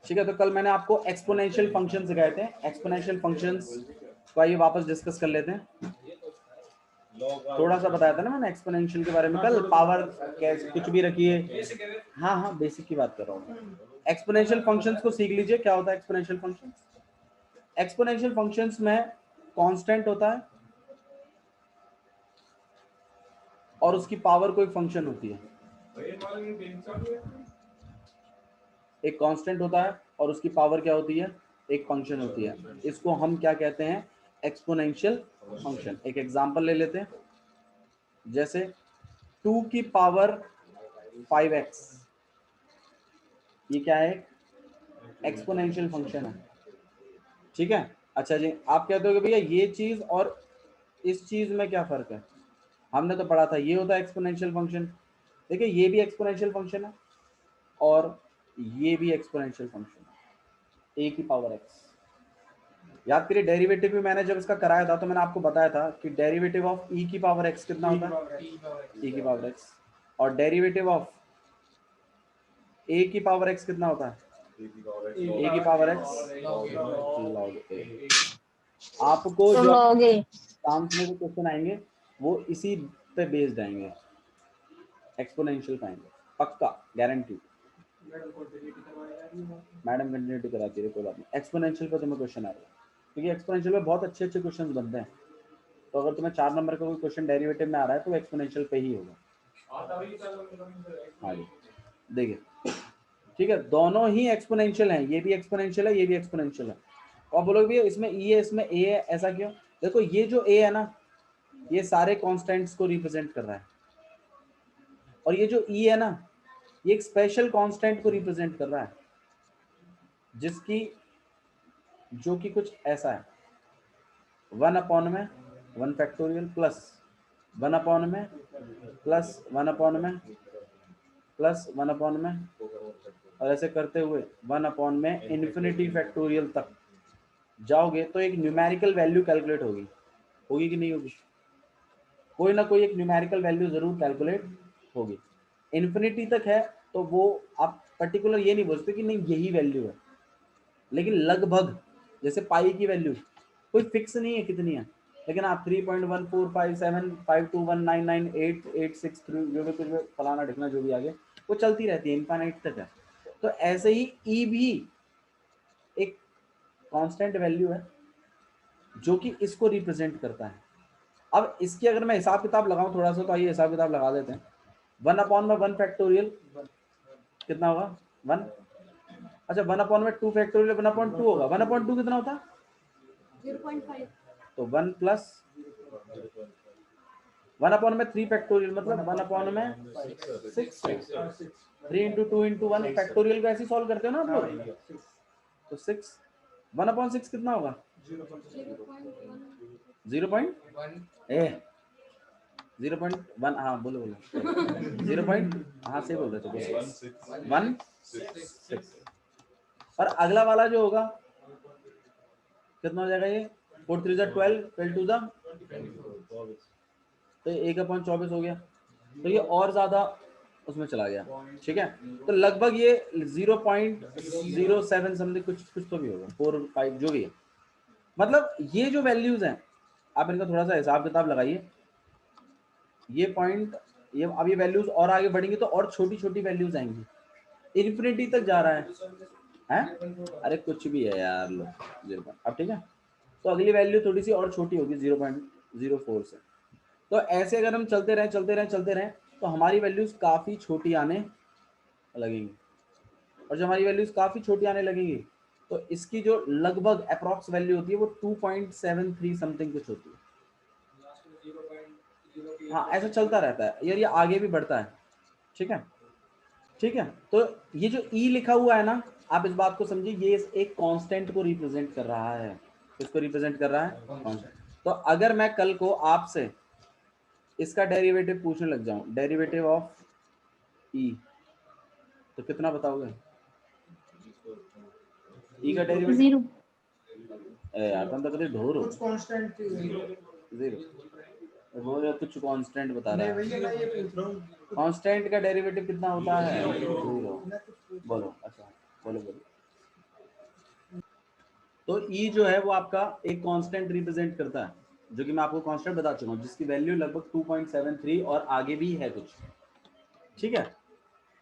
ठीक है, तो कल मैंने आपको एक्सपोनेंशियल फंक्शन सिखाए थे। एक्सपोनेंशियल फंक्शंस को आइए वापस डिस्कस कर लेते हैं। थोड़ा सा बताया था ना मैंने एक्सपोनेंशियल के बारे में कल, पावर कैसे कुछ भी रखिए। हाँ हाँ, बेसिक की बात कर रहा हूँ। एक्सपोनेंशियल फंक्शंस को सीख लीजिए, क्या होता है एक्सपोनेंशियल फंक्शंस। एक्सपोनेंशियल फंक्शंस में कांस्टेंट होता है और उसकी पावर कोई फंक्शन होती है। एक कांस्टेंट होता है और उसकी पावर क्या होती है, एक फंक्शन होती है। इसको हम क्या कहते हैं, एक्सपोनेंशियल फंक्शन। एक एग्जांपल ले लेते हैं, जैसे 2 की पावर 5x, ये क्या है, एक्सपोनेंशियल फंक्शन है। ठीक है, अच्छा जी, आप कहते हो कि भैया ये चीज और इस चीज में क्या फर्क है। हमने तो पढ़ा था ये होता है एक्सपोनेंशियल फंक्शन। देखिए ये भी एक्सपोनेंशियल फंक्शन है और ये भी एक्सपोनेंशियल फंक्शन है, a की पावर x। याद करिए डेरिवेटिव भी मैंने जब इसका कराया था तो मैंने आपको बताया था कि डेरिवेटिव ऑफ e की पावर x कितना होता है, e की पावर x, और डेरिवेटिव ऑफ a की पावर x कितना होता है, a की पावर x log a। आपको जो एग्जाम्स में जो क्वेश्चन आएंगे वो इसी पे बेस्ड आएंगे, एक्सपोनेंशियल पाएंगे, पक्का गारंटी। मैडम कंटिन्यूटी कराती है, कोई बात नहीं। एक्सपोनेंशियल पे तुम्हें क्वेश्चन आएगा क्योंकि एक्सपोनेंशियल में बहुत अच्छे अच्छे क्वेश्चन बनते हैं। तो अगर तुम्हें 4 नंबर का कोई क्वेश्चन डेरिवेटिव में आ रहा है तो एक्सपोनेंशियल पे ही होगा। हाँ जी, देखिए ठीक है, दोनों ही एक्सपोनेंशियल हैं, ये भी एक्सपोनेंशियल है, ये भी एक्सपोनेंशियल है। और बोलोगे भैया इसमें ई है इसमें ए है, ऐसा क्यों। देखो ये जो ए है ना, ये सारे कांस्टेंट्स को रिप्रेजेंट कर रहा है, और ये जो ई है ना, ये एक स्पेशल कांस्टेंट को रिप्रेजेंट कर रहा है, जिसकी जो कि कुछ ऐसा है, 1 अपॉन में 1 फैक्टोरियल प्लस 1 अपॉन में प्लस 1 अपॉन में प्लस 1 अपॉन में, और ऐसे करते हुए 1 अपॉन में इन्फिनिटी फैक्टोरियल तक जाओगे तो एक न्यूमेरिकल वैल्यू कैलकुलेट होगी, होगी कि नहीं होगी, कोई ना कोई एक न्यूमेरिकल वैल्यू जरूर कैलकुलेट होगी। इन्फिनिटी तक है तो वो आप पर्टिकुलर ये नहीं बोलते कि नहीं यही वैल्यू है, लेकिन लगभग, जैसे पाई की वैल्यू कोई फिक्स नहीं है कितनी है, लेकिन आप 3.1457521998863 जो भी कुछ भी फलाना ढिकना जो भी आगे वो चलती रहती है, इनफाइनाइट तक है। तो ऐसे ही ई भी एक कांस्टेंट वैल्यू है जो कि इसको रिप्रेजेंट करता है। अब इसकी अगर मैं हिसाब किताब लगाऊं थोड़ा सा, तो आइए हिसाब किताब लगा देते हैं। 1 अपॉन में 1 फैक्टोरियल कितना होगा 1, अच्छा 1 अपॉन में 2 फैक्टोरियल 1/2 होगा, 1/2 कितना होता है 0.5, तो 1 प्लस 1 अपॉन में 3 फैक्टोरियल मतलब 1 अपॉन में 6, 3 इंटू 2 इंटू 1 फैक्टोरियल को ऐसे सॉल्व करते हो ना आप लोग, तो 6 1/6 कितना होगा 0.1, हाँ बोलो बोलो 0. हाँ से बोल रहे थे 1/6, और अगला वाला जो होगा कितना हो जाएगा, ये 4 3 12 12 2 तो 1/24 हो गया, तो ये और ज्यादा उसमें चला गया। ठीक है, तो लगभग ये 0.07 समथिंग कुछ कुछ तो भी होगा, 4 5 जो भी है। मतलब ये जो वैल्यूज हैं आप इनका थोड़ा सा हिसाब किताब लगाइए, ये पॉइंट ये अब ये वैल्यूज और आगे बढ़ेंगी तो और छोटी छोटी वैल्यूज आएंगी, इन्फिनिटी तक जा रहा है अरे कुछ भी है यार लो 0. अब ठीक है, तो अगली वैल्यू थोड़ी सी और छोटी होगी 0.04 से। तो ऐसे अगर हम चलते रहें तो हमारी वैल्यूज काफी छोटी आने लगेंगी, और जब हमारी वैल्यूज काफी छोटी आने लगेंगी तो इसकी जो लगभग अप्रॉक्स वैल्यू होती है वो 2.73 समथिंग कुछ होती है। हाँ ऐसा चलता रहता है यार, ये आगे भी बढ़ता है। ठीक है, ठीक है, तो ये जो ई लिखा हुआ है ना, आप इस बात को समझिए, ये एक कांस्टेंट को रिप्रेजेंट कर रहा है। किसको रिप्रेजेंट कर रहा है, कांस्टेंट। तो अगर मैं कल को आपसे इसका डेरिवेटिव पूछने लग जाऊं, डेरिवेटिव ऑफ ई, तो कितना बताओगे, ई का डेरिवेटिव 0 यार तुम तो कभी ढोर हो, कुछ कांस्टेंट 0 वो कुछ कांस्टेंट बता रहा है, कांस्टेंट का डेरिवेटिव कितना होता है 0। बोलो अच्छा बोलो बोलो तो ई जो है वो आपका एक कांस्टेंट रिप्रेजेंट करता है, जो कि मैं आपको कांस्टेंट बता चुका हूँ, जिसकी वैल्यू लगभग 2.73 और आगे भी है कुछ, ठीक है।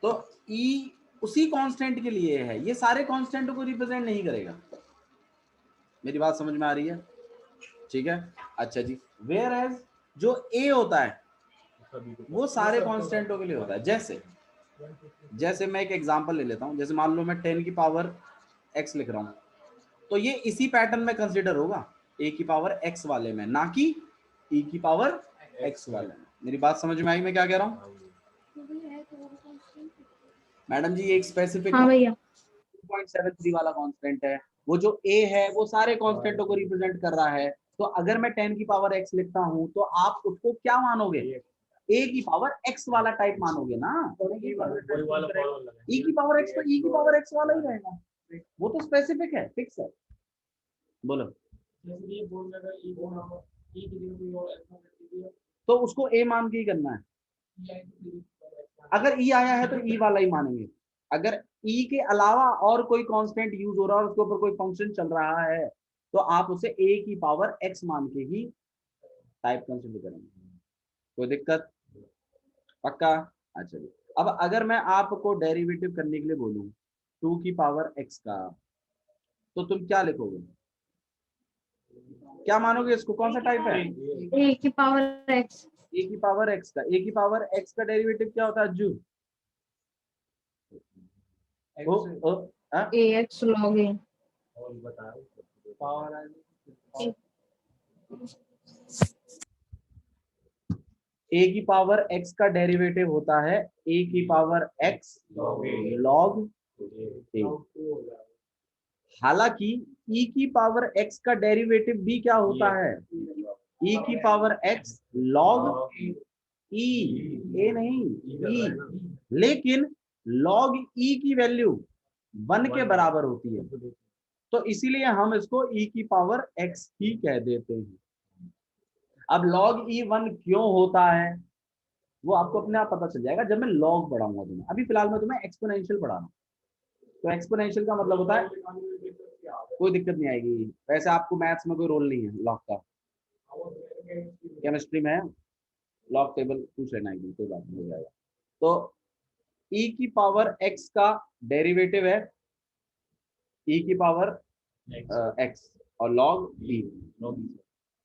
तो ई उसी कांस्टेंट के लिए है, ये सारे कांस्टेंटों को रिप्रेजेंट नहीं करेगा। मेरी बात समझ में आ रही है? ठीक है, अच्छा जी। वेयर एज जो ए होता है वो सारे कांस्टेंटों के लिए होता है। जैसे मैं एक एग्जांपल ले लेता हूं, जैसे मान लो मैं 10 की पावर x लिख रहा हूं, तो ये इसी पैटर्न में कंसीडर होगा, a की पावर x वाले में, ना कि e की पावर x वाले में। मेरी बात समझ में आई मैं क्या कह रहा हूं? मैडम जी ये एक स्पेसिफिक 2.73 वाला कांस्टेंट है, वो जो a है वो सारे कांस्टेंटों को रिप्रेजेंट कर रहा है। तो अगर मैं 10 की पावर x लिखता हूं तो आप उसको क्या मानोगे? a की पावर x वाला टाइप मानोगे ना। e की पावर x तो e की पावर x वाला ही रहेगा, वो तो स्पेसिफिक है, फिक्स है। बोलो। तो उसको a मान के ही करना है। अगर e आया है तो e वाला ही मानेंगे। अगर e के अलावा और कोई कांस्टेंट यूज हो रहा है और उसके ऊपर कोई फंक्शन चल रहा है तो आप उसे a की पावर x मान के ही टाइप कंसीडर करेंगे। कोई दिक्कत? पक्का? अच्छा जी। अब अगर मैं आपको डेरिवेटिव करने के लिए बोलूं 2 की पावर x का, तो तुम क्या लिखोगे? क्या मानोगे इसको? कौन सा टाइप है? a की पावर x। a की पावर x का, a की पावर x का डेरिवेटिव क्या होता है? जू ax log a। a की पावर x का डेरिवेटिव होता है a की पावर x log a। हालांकि e की पावर x का डेरिवेटिव भी क्या होता है? e की power x log e, a नहीं e, लेकिन log e की वैल्यू 1 के बराबर होती है, तो इसीलिए हम इसको e की पावर x ही कह देते हैं। अब log e 1 क्यों होता है वो आपको अपने आप पता चल जाएगा जब मैं लॉग पढ़ाऊंगा तुम्हें। अभी फिलहाल मैं तुम्हें एक्सपोनेंशियल पढ़ा रहा हूँ। तो एक्सपोनेंशियल का मतलब होता है, कोई दिक्कत नहीं आएगी, वैसे आपको मैथ्स में कोई रोल नहीं है लॉग का, केमिस्ट्री में लॉग टेबल पूछ लेना है, कोई बात नहीं, हो जाएगा। तो e की पावर x का डेरिवेटिव है e की पावर x और log e,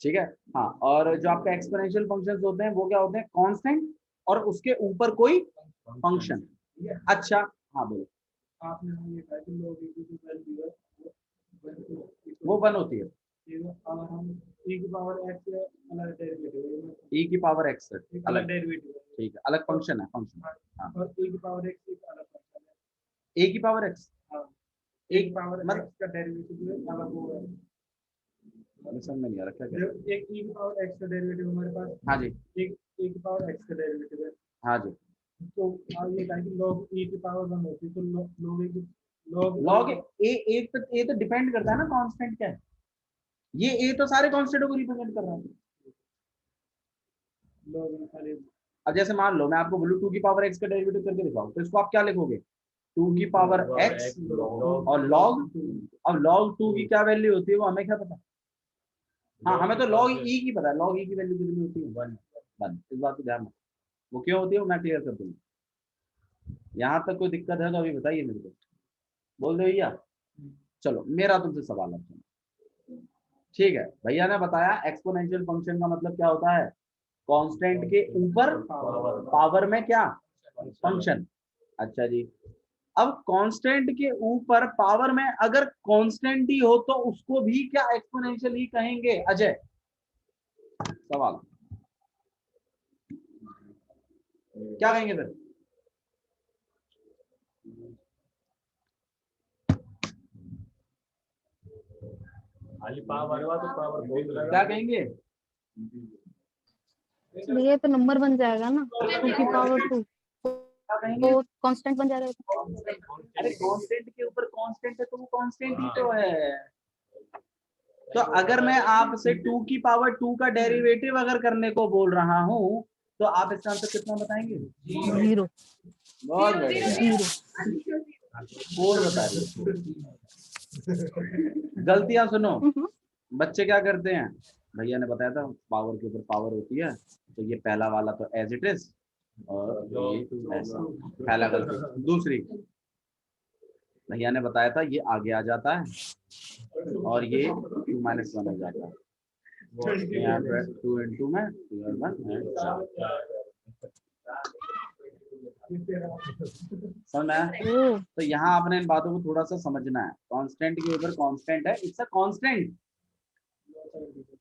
ठीक है। हाँ, और जो आपका एक्सपोनेंशियल फंक्शंस होते हैं वो क्या होते हैं? कांस्टेंट और उसके ऊपर कोई फंक्शन। अच्छा, हाँ बोलो। आपने वो 1 होती है, e की पावर x अलग डेरिवेटिव, e की पावर x अलग डेरिवेटिव, ठीक है, अलग फंक्शन है, फंक्शन। हाँ, और e की पावर x एक अलग फंक्शन है, a की पावर x, हाँ, एक पावर x का डेरिवेटिव अलग होगा। समझ में नहीं आ रहा क्या कह रहे हो? एक e की पावर x का डेरिवेटिव हमारे पास, हाँ जी, एक e की पावर x का डेरिवेटिव है, हाँ जी। तो ये कहा कि log e की पावर 1 होती है, तो log ए तो डिपेंड करता है ना कांस्टेंट क्या है। ये ए तो सारे कांस्टेंटों को रिप्रेजेंट कर रहा है। अब जैसे मान लो मैं आपको बोलूं 2 की पावर x का डेरिवेटिव करके दिखाओ, तो इसको आप क्या लिखोगे? 2 की पावर x और log, अब log 2 की क्या वैल्यू होती है वो हमें क्या पता? हाँ, हमें तो log e की पता है, log e की वैल्यू कितनी होती है? 1। इस बात को ध्यान रखो, वो क्यों होती है वो मैं क्लियर कर दूंगा। यहाँ तक कोई दिक्कत है तो अभी बताइए मेरे को, बोल दो भैया। चलो मेरा तुमसे सवाल है, ठीक है। भैया ने बताया एक्सपोनेंशियल फंक्शन का मतलब क्या होता है? कांस्टेंट के ऊपर पावर में क्या फंक्शन। अच्छा जी, अब कांस्टेंट के ऊपर पावर में अगर कांस्टेंट ही हो तो उसको भी क्या एक्सपोनेंशियल ही कहेंगे? अजय सवाल क्या कहेंगे फिर? क्या कहेंगे? ये तो नंबर बन जाएगा ना, 2 की पावर 2 तो कांस्टेंट बन जाएगा। अरे कांस्टेंट के ऊपर कांस्टेंट है तो वो कांस्टेंट ही तो है। तो अगर मैं आपसे 2 की पावर 2 का डेरिवेटिव अगर करने को बोल रहा हूं तो आप इसका आंसर कितना बताएंगे? 0। बहुत बढ़िया, 4 बता रही है। गलतियां सुनो, बच्चे क्या करते हैं, भैया ने बताया था पावर के ऊपर पावर होती है, तो ये पहला वाला तो एज इट इज और ये ऐसा, पहला गलती। दूसरी, भैया ने बताया था ये आगे आ जाता है और ये 2 - 1 हो जाता है, यहाँ पे 2 into में 2 और 1 समझ में आया? तो यहाँ आपने इन बातों को थोड़ा सा समझना है। कांस्टेंट के ऊपर कांस्टेंट है, इट्स अ कांस्टेंट।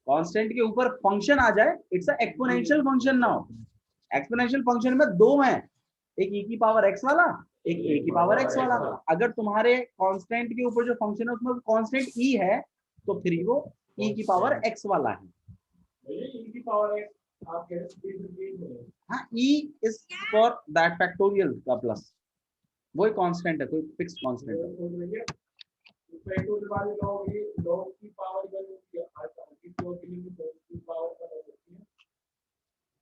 कांस्टेंट के ऊपर फंक्शन आ जाए, it's a exponential function. Now exponential function में दो हैं, एक e की पावर x वाला, एक a की पावर x वाला। अगर तुम्हारे कांस्टेंट के ऊपर जो फंक्शन है उसमें कांस्टेंट e है, तो फिर वो e की पावर x वाला है। e की पावर x आप कह रहे हैं, हाँ, e is for that factorial का प्लस, वो एक कांस्टेंट है, कोई फिक्स कांस्टेंट है। फैक्टोरियल वाले लॉग की पावर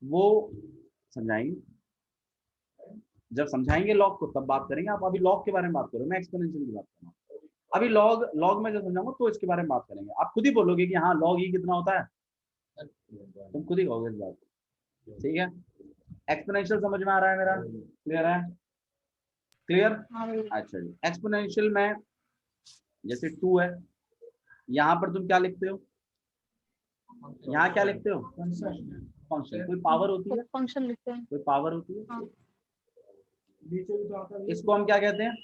वो समझाएंगे, जब समझाएंगे लॉग को तब बात करेंगे। आप अभी लॉग के बारे में बात करो, मैं एक्सपोनेंशियल की बात कर रहा हूँ। अभी लॉग में जब समझाऊंगा तो इसके बारे में बात करेंगे। आप खुद ही बोलोगे कि हाँ लॉग ही कितना होता है, तुम खुद ही कहोगे इस बात, ठीक है? एक्सपोनेंशियल समझ में आ रहा है मेरा? क्लियर है? क्लियर? अच्छा जी, एक्सपोनेंशियल में जैसे 2 है, यहाँ पर तुम क्या लिखते हो, यहाँ क्या लिखते हो? फंक्शन। कोई पावर होती है, फंक्शन लिखते हैं, कोई पावर होती है। हाँ। इसको हम क्या कहते हैं?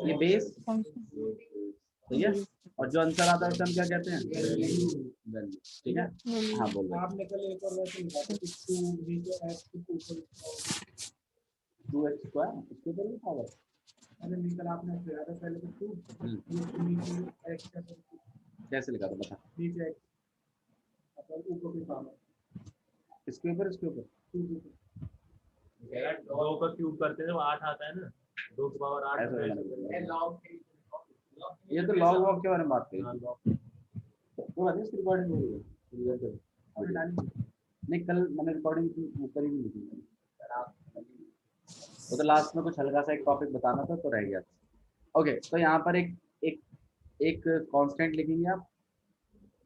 ये बेस, फंक्शन, ठीक है। और जो आंसर आता है उसे हम क्या कहते हैं? वैल्यू, ठीक है। हाँ बोलो। आपने कल एक और वैसे लिखा था कि 2x स्क्वायर, इसके ऊपर भी पावर। अरे निकल आपने लिखा था पहले तो 2 कैसे लिखा था बता? नीचे x मतलब ऊपर की पावर, इसके ऊपर 2 का क्यूब करते हैं तो 8 आता है ना, 2 की पावर 8। ये तो लॉग वॉग के बारे में बात करी, तो इसकी रिकॉर्डिंग हो रही है नहीं, कल मैंने रिकॉर्डिंग करी भी नहीं, वो तो लास्ट में कुछ हल्का सा एक टॉपिक बताना था तो रह गया। ओके, तो यहाँ पर एक एक एक कांस्टेंट लिखेंगे आप,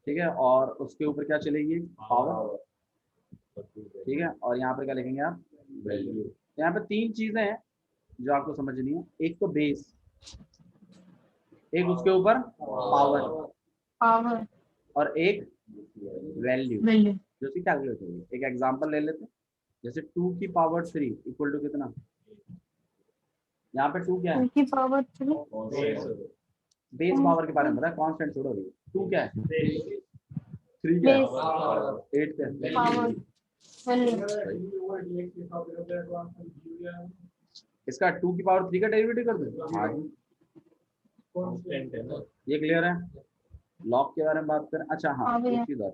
ठीक है, और उसके ऊपर क्या चलेगी? पावर, ठीक है। और यहाँ पर क्या लिखेंगे आप? वैल्यू। यहाँ पे 3 चीजें हैं जो आपको समझनी है, एक तो बेस, एक उसके ऊपर पावर, और एक वैल्यू जो उसकी कैलकुलेट होगी। एक एग्जांपल ले लेते हैं, जैसे 2 की पावर 3 इक्वल टू कितना? यहाँ पे 2 क्या है? 2 की पावर 3 बेस पावर के बारे में बताया, कांस्टेंट छोड़ो। 2 क्या है? 3 क्या है? 8 क्या है? Power value. इसका 2 की पावर 3 का डेरिवेटिव कर दो। हाँ जी, ये क्लियर है? लॉग के बारे में बात करें। अच्छा हाँ, एक चीज और,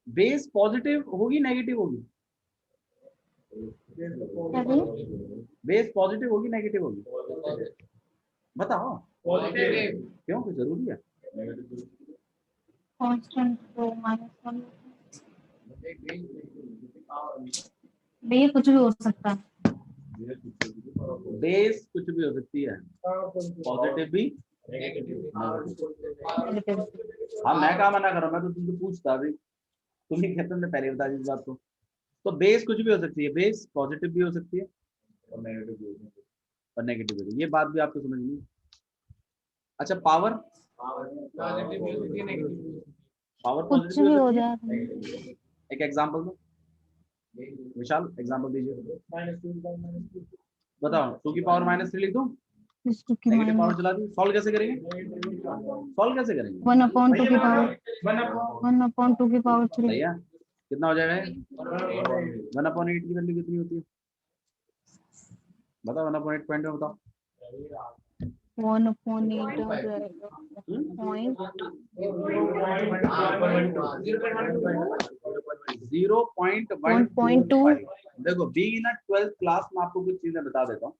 बेस पॉजिटिव होगी नेगेटिव होगी? बेस पॉजिटिव होगी नेगेटिव होगी? बताओ। क्यों, कुछ जरूरी है? कांस्टेंट तो -1 ये कुछ भी हो सकता है, बेस कुछ भी हो सकती है, पॉजिटिव भी नेगेटिव। हाँ, मैं कहाँ मना कर रहा हूँ, मैं तो तुमसे पूछता अभी, तुम ही कहते, पहले बता दी इस बात को। तो बेस कुछ भी हो सकती है, बेस पॉजिटिव भी हो सकती है और नेगेटिव भी हो सकती है, और नेगेटिव भी, ये बात भी आपको समझनी है। अच्छा, पावर कुछ भी हो जाता है। एक एग्जांपल दो विशाल, एग्जांपल दीजिए। बताओ, 2 की पावर -3 लिख दो, नेगेटिव पावर चला दी, सॉल्व कैसे करेंगे? 1/2 की पावर 1/2 की पावर 3 भैया कितना हो जाएगा? 1/8 की वैल्यू कितनी होती है? बताओ, 1/8 पॉइंट में बताओ। 1/8 हो जाएगा पॉइंट 0.125। देखो, बीइंग इन 12th क्लास में आपको कुछ चीजें बता देता हूँ।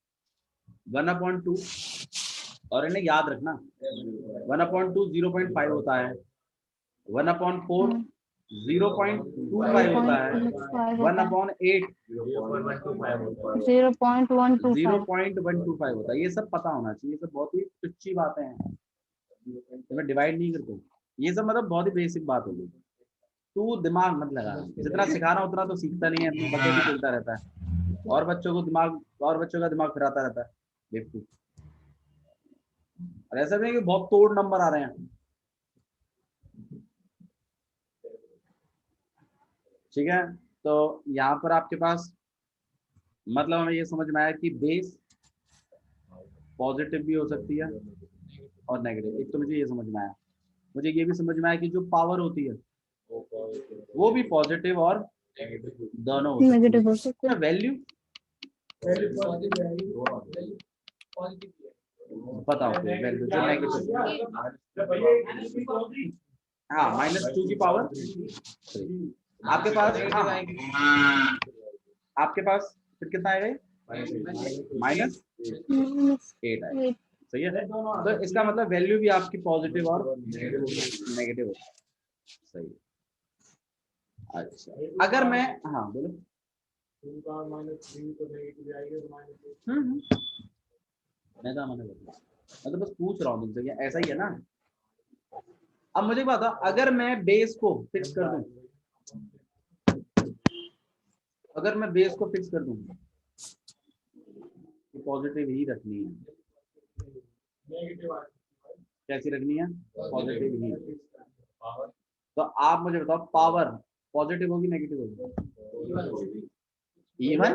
1/2 और इन्हें याद रखना, 1/2 0.5 होता है, 1/4 0.25 होता है, 1/8 0.125 होता है। ये सब पता होना चाहिए, ये सब बहुत ही तुच्छी बातें हैं, मैं डिवाइड नहीं करता, ये सब मतलब बहुत ही बेसिक बात होगी। तू दिमाग मत लगा, जितना सिखाना उतना तो सीखता नहीं है, बकेट ही चलता रहता है, और बच्चों का दिमाग फिराता रहता है बेवकूफ। और ऐसा नहीं कि बहुत तोड़ नंबर आ रहे हैं, ठीक है। तो यहाँ पर आपके पास मतलब हमें ये समझ में आया कि बेस पॉजिटिव भी हो सकती है और नेगेटिव। एक तो मुझे ये समझ में आया, मुझे ये भी समझ में आया कि जो पावर होती है वो भी पॉजिटिव और दोनों नेगेटिव हो सकते हैं। वैल्यू बताओ, वैल्यू जो नेगेटिव, हाँ -2 की पावर 3 आपके पास, हाँ आपके पास फिर कितना आएगा, -8 आएगा, सही है। तो इसका मतलब वैल्यू भी आपकी पॉजिटिव और नेगेटिव है, सही है। अच्छा, अगर मैं, हाँ बोलो, मैं तो बस पूछ रहा हूँ तुमसे, ऐसा ही है ना। अब मुझे बात, अगर मैं बेस को फिक्स कर दूं, अगर मैं बेस को फिक्स कर दूं, पॉजिटिव ही रखनी है, कैसी रखनी है, पॉजिटिव ही। तो आप मुझे बताओ, पावर पॉजिटिव होगी नेगेटिव होगी, इवन?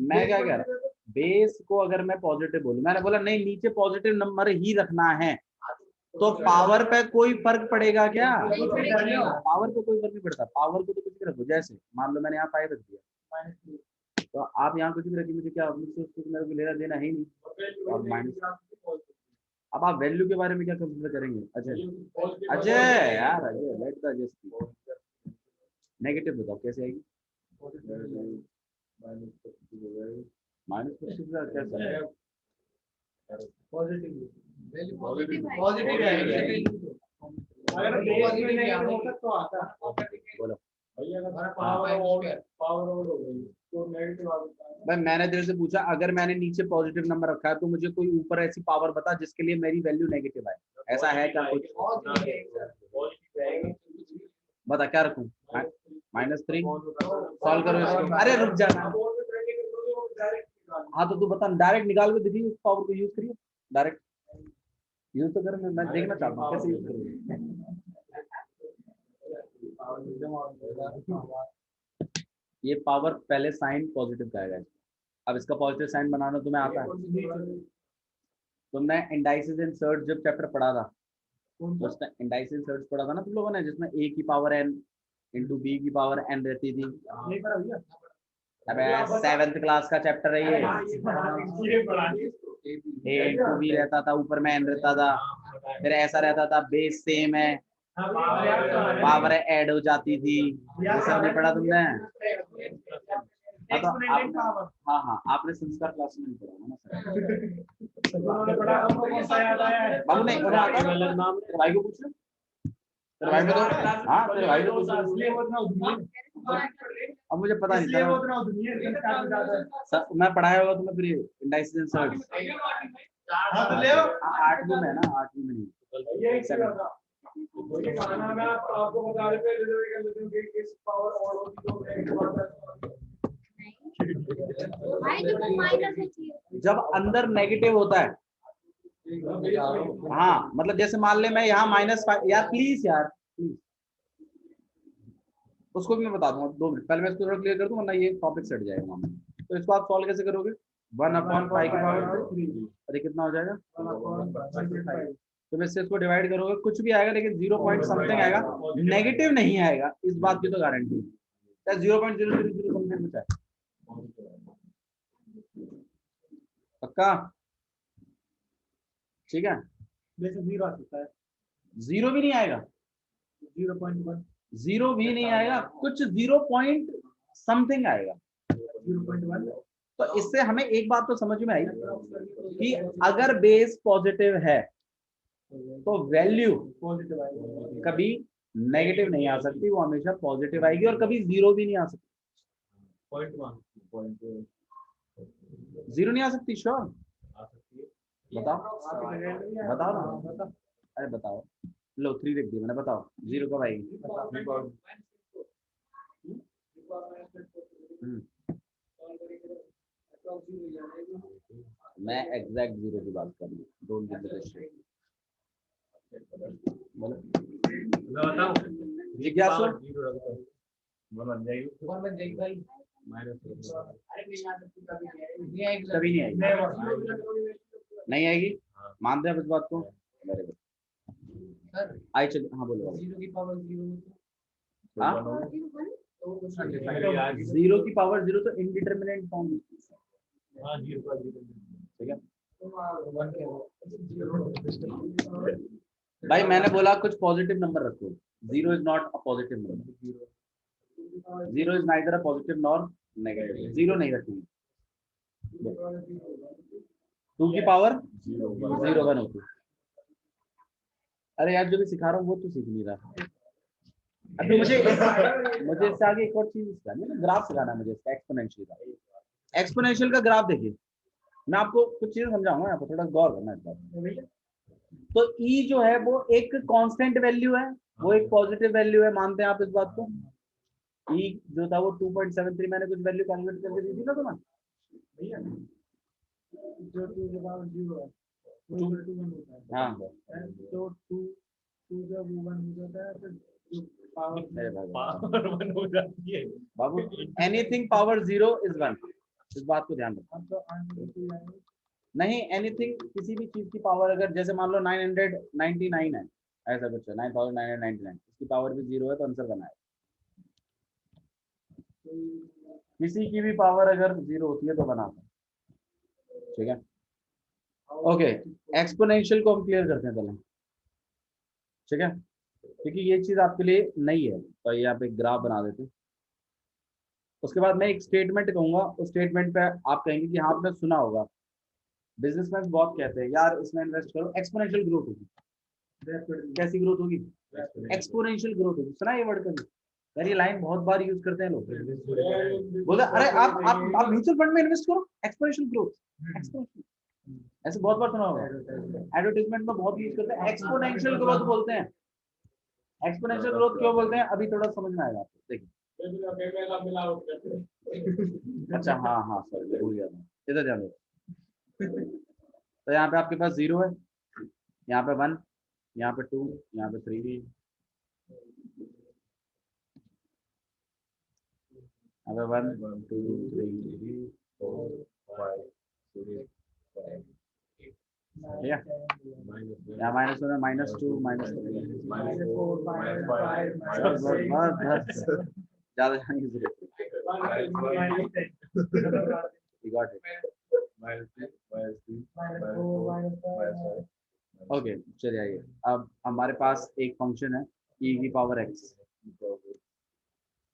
मैं क्या कह रहा हूँ, बेस को अगर मैं पॉजिटिव बोलूं, मैंने बोला नहीं नीचे पॉजिटिव नंबर ही रखना है, तो पावर पे कोई फर्क पड़ेगा क्या? पावर पे कोई फर्क नहीं पड़ता, पावर को तो कुछ भी रखो, जैसे मान लो मैंने यहाँ 5 रख दिया, तो आप यहाँ कुछ भी रखिए, मुझे क्या, मुझसे कुछ मेरे को लेना देना है नहीं, और माइनस। अब आप वैल्यू के बारे में क्या कंसिडर करेंगे? अजय यार, Ajay let the just negative बताओ कैसे आएगी, -50 कैसे पॉजिटिव भाई, मैंने तेरे से पूछा अगर मैंने नीचे पॉजिटिव नंबर रखा है तो मुझे कोई ऊपर ऐसी पावर बता जिसके लिए मेरी वैल्यू नेगेटिव आए, ऐसा है क्या कुछ? बता क्या रखूं, -3 सॉल्व करो इसको, अरे रुक जाना। हाँ तो तू बता, डायरेक्ट निकाल के दिखी, उस पावर को यूज करिए, डायरेक्ट यूज तो कर, मैं देखना चाहता हूँ कैसे यूज करोगे। ये पावर पहले साइन पॉजिटिव का आएगा, अब इसका पॉजिटिव साइन बनाना तुम्हें आता है? तुमने इंडाइसिस एंड सर्ट्स जब चैप्टर पढ़ा था, तो उसमें इंडाइसिस एंड सर्ट्स पढ़ा था ना तुम लोगों ने, जिसमें a की पावर n इंटू b की पावर n रहती थी। अबे 7th क्लास का चैप्टर है ये, a इंटू b रहता था, ऊपर में n रहता था, फिर ऐसा रहता था बेस सेम है, पावर ऐड हो जाती थी, ये सब नहीं पढ़ा तुमने? हाँ आपने संस्कार क्लास में नहीं पढ़ा ना बाबू, नहीं तेरे भाई को पूछ, तेरे भाई को तो, हाँ तेरे भाई को पूछ, अब मुझे पता नहीं था, मैं पढ़ाया होगा तुम्हें फिर इंडाइसिस एंड सर्ट्स 8वीं में ना, 8वीं में नहीं, जब अंदर नेगेटिव होता है, हाँ मतलब जैसे मान ले मैं यहाँ -5, यार प्लीज प्लीज, उसको भी मैं बता दूंगा 2 मिनट पहले, मैं इसको थोड़ा क्लियर कर दूं वरना ये टॉपिक सेट जाएगा। तो इसको आप सॉल्व कैसे करोगे, 1/5 की पावर 3, और ये कितना हो जाएगा, तो इससे इसको डिवाइड करोगे कुछ भी आएगा, लेकिन 0 पॉइंट समथिंग आएगा, नेगेटिव नहीं आएगा, इस बात की तो गारंटी है, 0.000 समथिंग बचा है, पक्का? ठीक है, वैसे 0 आ सकता है, 0 भी नहीं आएगा, 0.1 0 भी नहीं आएगा, कुछ 0 पॉइंट समथिंग आएगा, 0.1। तो इससे हमें एक बात तो समझ में आई कि अगर बेस पॉजिटिव है तो वैल्यू कभी नेगेटिव नहीं आ सकती, वो हमेशा पॉजिटिव आएगी, और कभी जीरो भी नहीं आ सकती। 0.1 जीरो नहीं आ सकती, श्योर? आ सकती है। बताओ बताओ ना, अरे बताओ, लो 3 लिख दिया मैंने, बताओ जीरो कब आएगी? मैं एग्जैक्ट जीरो की बात कर रहा हूँ, डोंट गिव द शिट। बोलो मैं बताऊं, जिज्ञासु जीरो रख दो, बन जाएगी भाई माइनस। कभी नहीं आएगी, नहीं आएगी, मानते हैं आप इस बात को? वेरी गुड, आई चल, हाँ बोलो। जीरो की पावर जीरो तो इनडिटरमिनेट फॉर्म, ठीक है भाई। मैंने बोला कुछ पॉजिटिव नंबर रखो, zero is not a positive number, zero is neither a positive nor negative, zero नहीं रखेंगे। 2 की पावर 0 1 होती है। अरे यार जो भी सिखा रहा हूँ वो तो सीख नहीं रहा। अभी मुझे इससे आगे एक और चीज सिखानी है ना, ग्राफ सिखाना है मुझे इसका, एक्सपोनेंशियल का। एक्सपोनेंशियल का ग्राफ देखिए, मैं आपको कुछ चीजें समझाऊंगा, यहाँ पर थोड़ा गौर करना है। तो ई जो है वो एक कांस्टेंट वैल्यू है, वो एक पॉजिटिव वैल्यू है, मानते हैं आप इस बात को? ई जो था वो 2.73, मैंने कुछ वैल्यू कैलकुलेट करके दी थी ना तुम्हें, जो 2 के पावर 0 है, हाँ तो 2 जब 1 हो जाता है तो पावर 1 हो जाती है बाबू, एनीथिंग पावर 0 इज 1, इस बात को ध्यान रखो। नहीं, एनीथिंग किसी भी चीज की पावर अगर जैसे मान लो 999 है, ऐसा कुछ है 9999, इसकी पावर भी 0 है तो आंसर बना है। किसी की भी पावर अगर 0 होती है तो बना है, ठीक है? ओके, एक्सपोनेंशियल को हम क्लियर करते हैं पहले, ठीक है? क्योंकि ये चीज आपके लिए नई है, तो ये आप एक ग्राफ बना देते हैं। उसके बाद मैं एक स्टेटमेंट कहूंगा, उस स्टेटमेंट पे आप कहेंगे कि हाँ आपने सुना होगा, बिजनेसमैन बहुत कहते हैं यार इसमें इन्वेस्ट करो, एक्सपोनेंशियल ग्रोथ होगी। कैसी ग्रोथ होगी? एक्सपोनेंशियल ग्रोथ होगी। सुना ये वर्ड कभी? यार ये लाइन बहुत बार यूज करते हैं लोग, बोला अरे आप म्यूचुअल फंड में इन्वेस्ट करो, एक्सपोनेंशियल ग्रोथ, एक्सपोनेंशियल, ऐसे बहुत बार सुना होगा, एडवर्टाइजमेंट में बहुत यूज करते हैं, एक्सपोनेंशियल ग्रोथ बोलते हैं। एक्सपोनेंशियल ग्रोथ क्यों बोलते हैं अभी थोड़ा समझ में आएगा आपको, देखिए। अच्छा हाँ हाँ सर भूल गया था, इधर ध्यान दो। तो यहाँ पे आपके पास 0 है, यहाँ पे 1, यहाँ पे 2, यहाँ पे 3 भी, यहाँ पे 1 2 3 4 5 6 7 ठीक है? यहाँ -1 -2 -3 ज्यादा जाने की जरूरत ओके। चलिए आइए, अब हमारे पास एक फंक्शन है e की पावर x,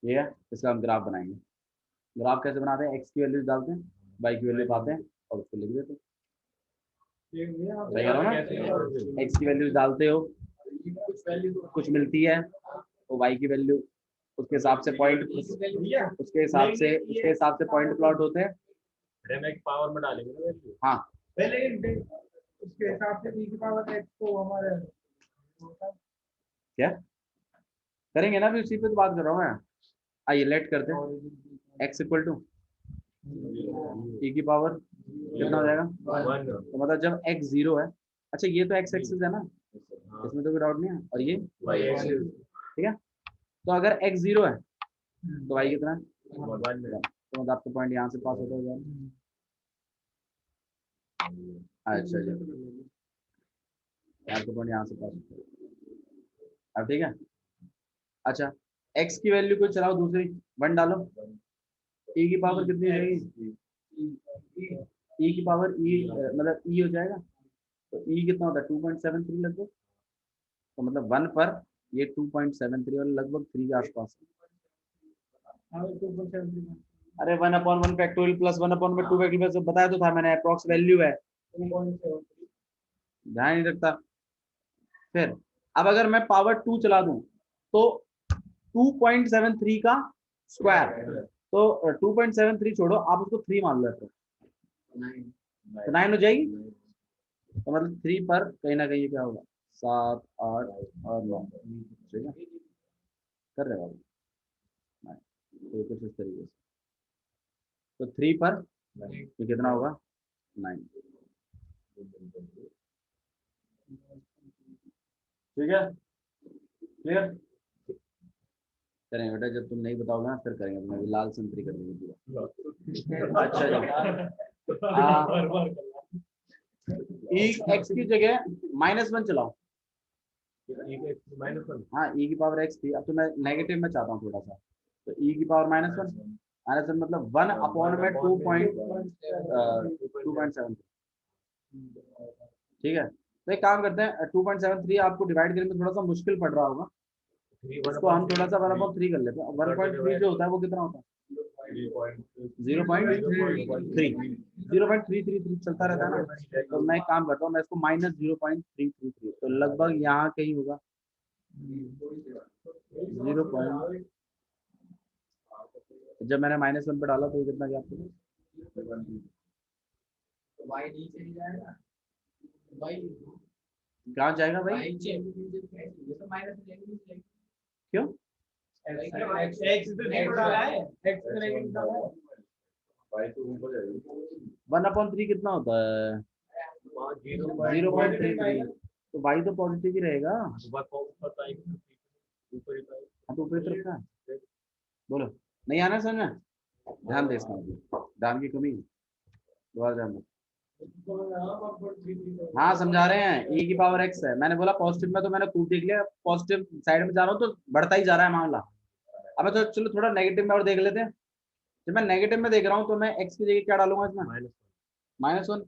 ये है, इसका हम ग्राफ बनाएंगे। ग्राफ कैसे बनाते हैं? x की वैल्यूज डालते हैं, y की वैल्यू पाते हैं और उसको लिख देते हैं। x की वैल्यूज डालते हो, कुछ मिलती है, तो y की वैल्यू उसके हिसाब से पॉइंट, उसके हिसाब से पॉइंट प्लॉट होते हैं। पावर में डालेंगे ना वैल्यू, हाँ पहले उसके हिसाब से e की पावर x को हमारे क्या करेंगे ना, अभी उसी पे तो बात कर रहा हूँ मैं। आइए लेट करते हैं, x इक्वल टू e की पावर कितना हो जाएगा? तो मतलब जब x 0 है, अच्छा ये तो x एक्सिस है ना, इसमें तो कोई डाउट नहीं है, और ये ठीक है। तो अगर x 0 है तो y कितना है? तो मतलब आपका पॉइंट यहाँ से पास होता है। अच्छा जी, आपका पॉइंट यहाँ से पास होता है, अब ठीक है। अच्छा x की वैल्यू को चलाओ दूसरी, 1 डालो, e की पावर कितनी हो जाएगी? e की पावर मतलब e हो जाएगा, तो e कितना होता है? 2.73 लगभग, तो मतलब 1 पर ये 2.73 और लगभग 3 के आसपास। अरे 1/1 फैक्टोरियल प्लस 1/2 फैक्टोरियल बताया तो था मैंने, अप्रॉक्स वैल्यू है, ध्यान नहीं रखता। फिर अब अगर मैं पावर 2 चला दूं तो 2.73 का स्क्वायर, तो 2.73 छोड़ो, आप उसको 3 मान लेते हो तो 9 हो जाएगी। तो मतलब 3 पर कहीं ना कहीं क्या होगा, 7 8 और 9, ठीक है, कर रहे हो तो कुछ इस तरीके से। तो 3 पर तो कितना होगा 9, ठीक है, क्लियर। करेंगे बेटा, जब तुम नहीं बताओगे ना फिर करेंगे, तुम्हें भी लाल संतरी कर देंगे पूरा। अच्छा जी, एक्स की जगह -1 चलाओ। हाँ, e की पावर x थी, अब तो मैं नेगेटिव में चाहता हूँ थोड़ा सा, तो e की पावर -1 मतलब 1 अपॉन में 2.7, ठीक है। तो एक काम करते हैं, 2.73 आपको डिवाइड करने में थोड़ा सा मुश्किल पड़ रहा होगा, इसको हम थोड़ा सा 1/3 कर लेते हैं। 1.3 जो होता है वो कितना होता है 0.333 चलता रहता है ना। तो मैं एक काम करता हूँ, मैं इसको -0.333, तो लगभग यहाँ कहीं होगा 0. जब मैंने -1 पे डाला तो ये कितना गया आपको, कहाँ जाएगा भाई, क्यों 1/3 कितना होता है 0.33, तो y तो पॉजिटिव ही रहेगा। हाँ तो ऊपरी तरफ का बोलो, नहीं आना समझ में, ध्यान दे इसमें, ध्यान की कमी, दोबारा ध्यान दो। हाँ समझा रहे हैं, e की पावर x है, मैंने बोला पॉजिटिव में, तो मैंने खूब देख लिया, पॉजिटिव साइड में जा रहा हूँ तो बढ़ता ही जा रहा है मामला। अब तो चलो थोड़ा नेगेटिव में और देख लेते हैं। जब मैं नेगेटिव में देख रहा हूँ तो मैं x की जगह क्या डालूंगा इसमें -1,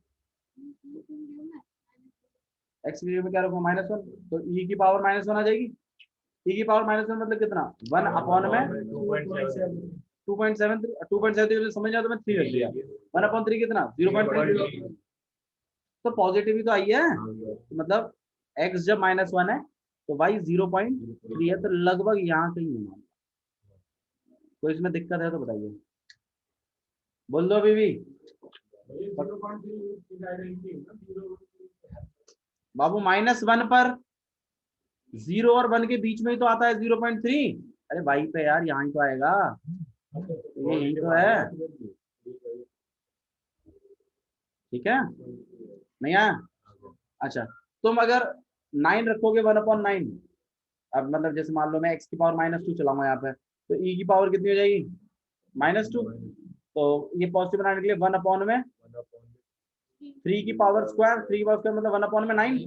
x की जगह में क्या रखूँ -1, तो e की पावर -1 आ जाएगी। e की पावर -1 मतलब कितना 1 अपॉन में 2.73 समझ जाओ तो मैं 3 रख दिया, 1/3 कितना 0.3, तो पॉजिटिव ही तो आई है, तो मतलब x जब -1 है तो y 0.3 है, तो लगभग यहाँ कहीं है। तो इसमें दिक्कत है तो बताइए, बोल दो अभी भी बाबू, -1 पर 0 और 1 के बीच में ही तो आता है 0.3। अरे भाई पे यार, यहाँ ही तो आएगा, ये यही तो है, ठीक है, नहीं आया। अच्छा, तुम अगर 9 रखोगे 1/9, अब मतलब जैसे मान लो मैं x की पावर -2 चलाऊंगा यहाँ पे, तो e की पावर कितनी हो जाएगी -2, तो ये पॉजिटिव बनाने के लिए 1 अपॉन में 3 की पावर स्क्वायर, 3 की पावर स्क्वायर मतलब 1 अपॉन में 9,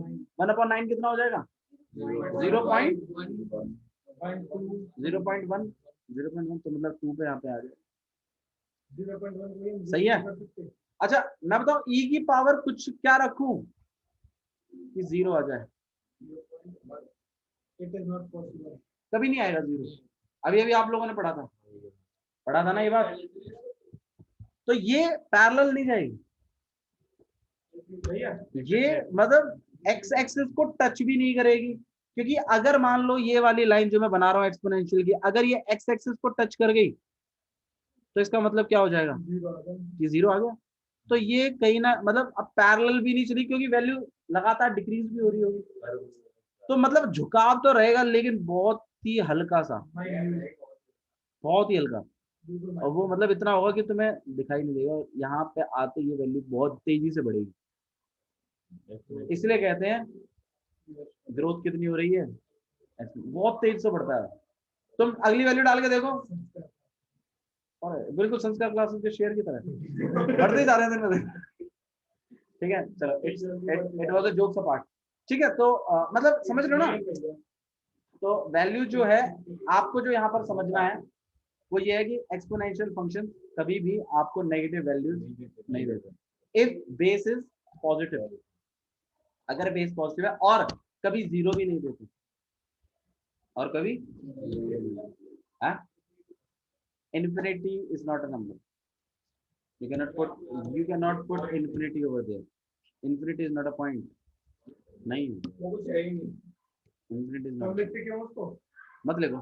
1/9 कितना हो जाएगा 0.1, तो मतलब 2 पे यहाँ पे आ जाए, सही है। अच्छा मैं बताऊं, e की पावर कुछ क्या रखूं कि 0 आ जाए, कभी नहीं आएगा 0, अभी अभी आप लोगों ने पढ़ा था ना ये बात, तो ये पैरेलल नहीं जाएगी, ये मतलब x एक्सिस को टच भी नहीं करेगी, क्योंकि अगर मान लो ये वाली लाइन जो मैं बना रहा हूँ एक्सपोनेंशियल की, अगर ये x एक्सिस को टच कर गई तो इसका मतलब क्या हो जाएगा कि 0 आ गया। तो ये कहीं ना मतलब अब पैरेलल भी नहीं चली, क्योंकि वैल्यू लगातार डिक्रीज भी हो रही होगी, तो मतलब झुकाव तो रहेगा लेकिन बहुत ही हल्का सा, बहुत ही हल्का, और वो मतलब इतना होगा कि तुम्हें दिखाई नहीं देगा, यहाँ पे आते ये वैल्यू बहुत तेजी से बढ़ेगी, इसलिए कहते हैं ग्रोथ कितनी हो रही है, बहुत तेज से बढ़ता है। तुम अगली वैल्यू डाल के देखो, और बिल्कुल संस्कार क्लासेस के शेयर की तरह बढ़ते ही जा रहे हैं दिन में दिन। ठीक है, चलो it was a jokes apart, ठीक है। तो मतलब समझ लो ना, तो वैल्यू जो है आपको जो यहाँ पर समझना है वो ये है कि एक्सपोनेंशियल फंक्शन कभी भी आपको नेगेटिव वैल्यूज नहीं देते इफ बेस इज पॉजिटिव, अगर बेस पॉजिटिव है, और कभी 0 भी नहीं देते, और कभी infinity is not a number, you cannot put infinity over there, infinity is not a point, नहीं इन्फिनिटी इज तो नॉट, लिखते क्यों उसको? मत लिखो,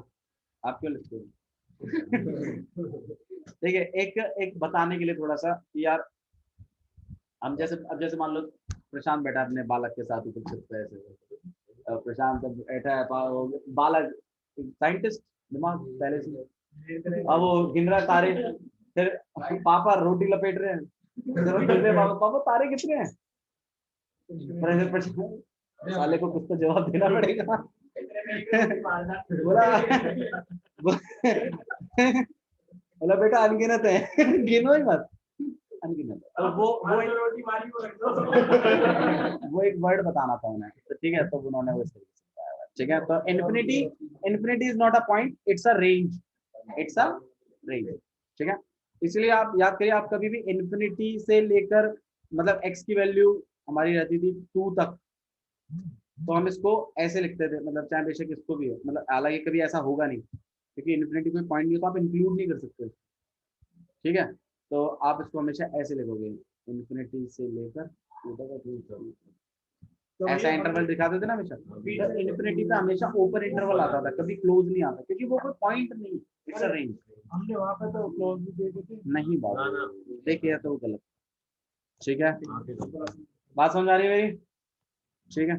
आप क्यों लिखते हो? देखिए एक बताने के लिए थोड़ा सा कि यार हम जैसे अब जैसे मान लो प्रशांत बैठा अपने बालक के साथ ऊपर छत पे ऐसे, प्रशांत अब बैठा है बालक साइंटिस्ट दिमाग पहले से, अब वो गिन रहा है तारे, फिर पापा रोटी लपेट रहे हैं, फिर वो गिन रहे हैं, पापा पापा तारे कितने हैं, फिर प्रशांत साले को कुछ तो जवाब देना पड़ेगा। बोला बोला बेटा अनगिनत है, गिनो ही मत, अनगिनत। तो वो एक वर्ड बताना था उन्हें, तो ठीक है, तो उन्होंने वो इस तरीके से बताया। ठीक है, तो infinity is not a point, it's a range, it's a range. ठीक है, इसलिए आप याद करिए, आप कभी भी इन्फिनिटी से लेकर मतलब x की वैल्यू हमारी रहती थी 2 तक, तो हम इसको ऐसे लिखते थे, मतलब चाहे बेशक इसको भी हो, मतलब हालांकि कभी ऐसा होगा नहीं क्योंकि इन्फिनिटी कोई पॉइंट नहीं, तो आप इंक्लूड नहीं कर सकते। ठीक है, तो आप इसको हमेशा ऐसे लिखोगे, इन्फिनिटी से लेकर 2 तक, ऐसा इंटरवल दिखाते थे ना हमेशा, तो इन्फिनिटी पे हमेशा ओपन इंटरवल आता था, कभी क्लोज नहीं आता, क्योंकि वो कोई पॉइंट नहीं, इट्स अ रेंज। हमने वहाँ पे तो क्लोज भी दे देते नहीं ना, बात ना। देखिए तो गलत। ठीक है, आगे तो बात समझ आ रही है मेरी? ठीक है।